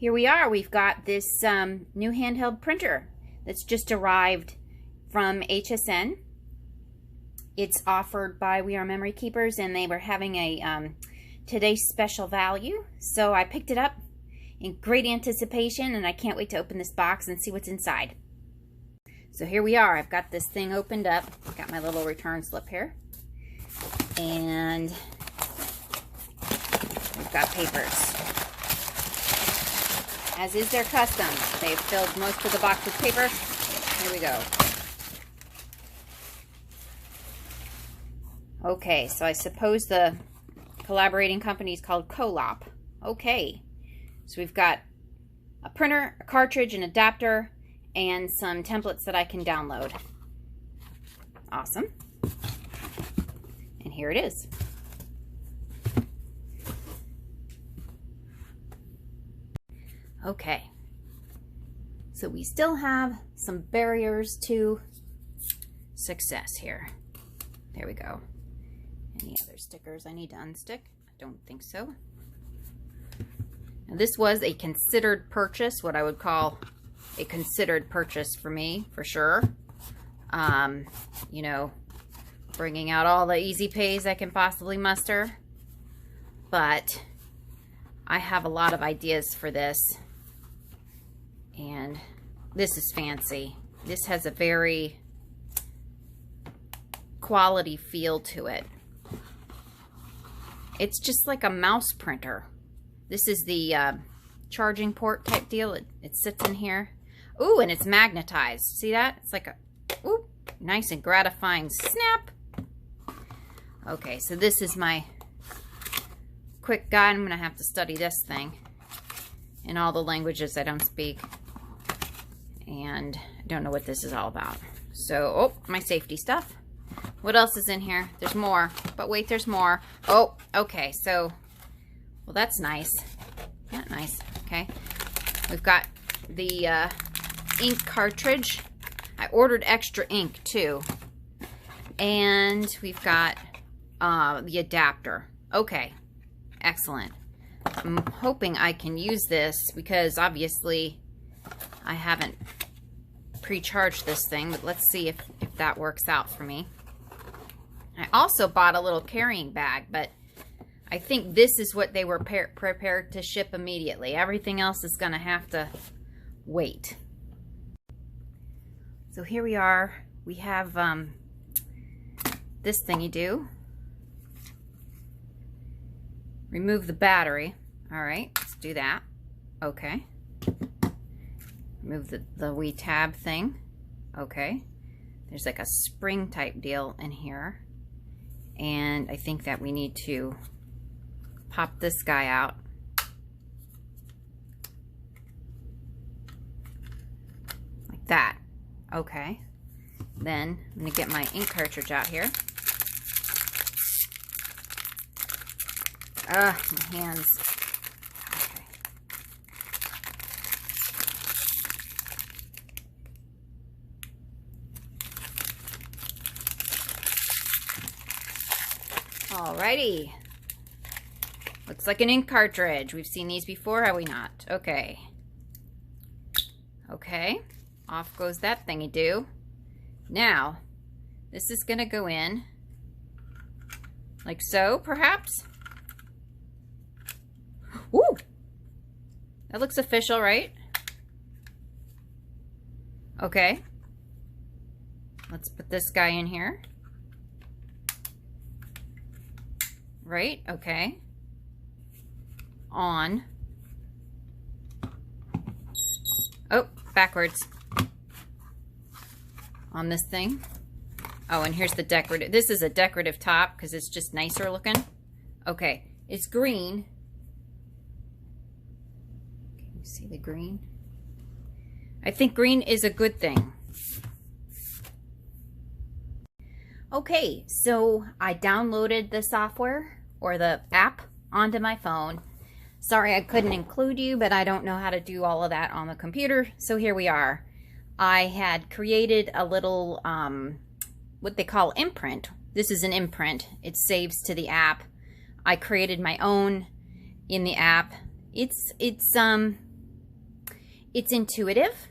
Here we are. We've got this new handheld printer that's just arrived from HSN. It's offered by We Are Memory Keepers, and they were having a today's special value. So I picked it up in great anticipation, and I can't wait to open this box and see what's inside. So here we are. I've got this thing opened up. I've got my little return slip here. And we've got papers. As is their custom, they've filled most of the box with paper. Here we go. Okay, so I suppose the collaborating company is called COLOP. Okay, so we've got a printer, a cartridge, an adapter, and some templates that I can download. Awesome. And here it is. Okay, so we still have some barriers to success here. There we go. Any other stickers I need to unstick? I don't think so. Now, this was a considered purchase, what I would call a considered purchase for me, for sure. You know, bringing out all the easy pays I can possibly muster. But I have a lot of ideas for this. And this is fancy. This has a very quality feel to it. It's just like a mouse printer. This is the charging port type deal. It sits in here. Ooh, and it's magnetized. See that? It's like a ooh, nice and gratifying snap. Okay, so this is my quick guide. I'm gonna have to study this thing in all the languages I don't speak. And I don't know what this is all about. So, oh, my safety stuff. What else is in here? There's more. But wait, there's more. Oh, okay. So, well, that's nice. Not nice. Okay. We've got the ink cartridge. I ordered extra ink, too. And we've got the adapter. Okay. Excellent. I'm hoping I can use this because, obviously, I haven't pre-charged this thing, but let's see if that works out for me. I also bought a little carrying bag, but I think this is what they were prepared to ship immediately. Everything else is going to have to wait. So here we are. We have this thingy do. Remove the battery. All right, let's do that. Okay. Remove the wee tab thing. Okay. There's like a spring type deal in here. And I think that we need to pop this guy out. Like that. Okay. Then I'm going to get my ink cartridge out here. My hands. Alrighty. Looks like an ink cartridge. We've seen these before, have we not? Okay. Okay. Off goes that thingy-do. Now, this is going to go in like so, perhaps. Ooh! That looks official, right? Okay. Let's put this guy in here. Right, okay. On. Oh, backwards. On this thing. Oh, and here's the decorative. This is a decorative top because it's just nicer looking. Okay, it's green. Can you see the green? I think green is a good thing. Okay, so I downloaded the software or the app onto my phone. Sorry I couldn't include you, but I don't know how to do all of that on the computer, so here we are. I had created a little, what they call imprint. This is an imprint. It saves to the app. I created my own in the app. It's It's intuitive,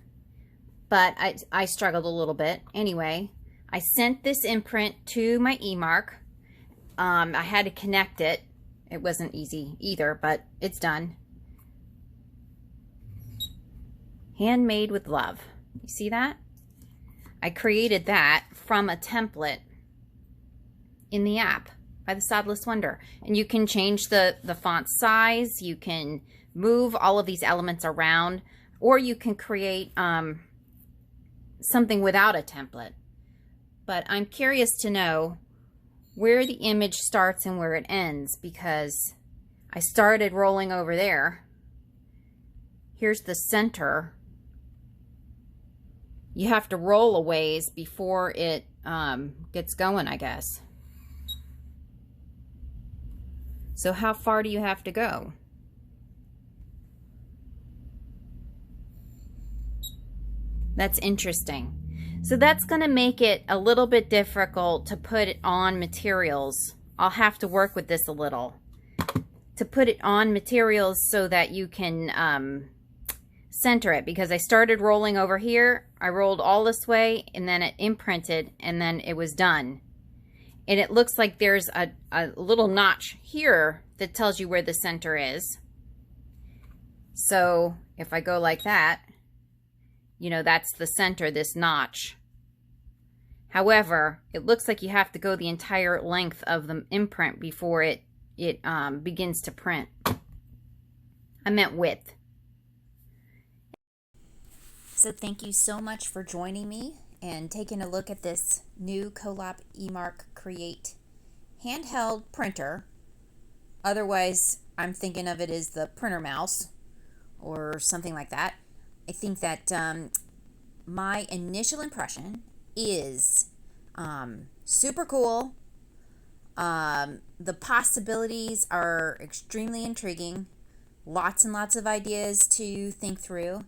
but I struggled a little bit. Anyway, I sent this imprint to my eMark. I had to connect it. It wasn't easy either, but it's done. Handmade with love. You see that? I created that from a template in the app by the Sadless Wonder. And you can change the font size. You can move all of these elements around, or you can create something without a template. But I'm curious to know where the image starts and where it ends, because I started rolling over there. Here's the center. You have to roll a ways before it gets going, I guess. So how far do you have to go? That's interesting. So that's going to make it a little bit difficult to put it on materials. I'll have to work with this a little to put it on materials so that you can center it, because I started rolling over here. I rolled all this way and then it imprinted and then it was done. And it looks like there's a little notch here that tells you where the center is. So if I go like that, you know, that's the center, this notch. However, it looks like you have to go the entire length of the imprint before it begins to print. I meant width. So thank you so much for joining me and taking a look at this new COLOP eMark Create handheld printer. Otherwise, I'm thinking of it as the printer mouse or something like that. I think that my initial impression is super cool. The possibilities are extremely intriguing. Lots and lots of ideas to think through,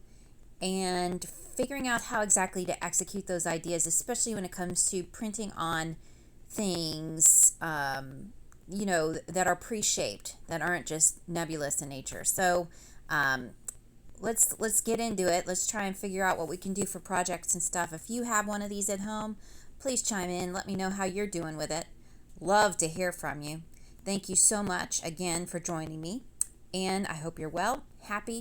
and figuring out how exactly to execute those ideas, especially when it comes to printing on things, you know, that are pre-shaped, that aren't just nebulous in nature. So let's get into it. Let's try and figure out what we can do for projects and stuff. If you have one of these at home, please chime in. Let me know how you're doing with it. Love to hear from you. Thank you so much again for joining me, and I hope you're well, happy,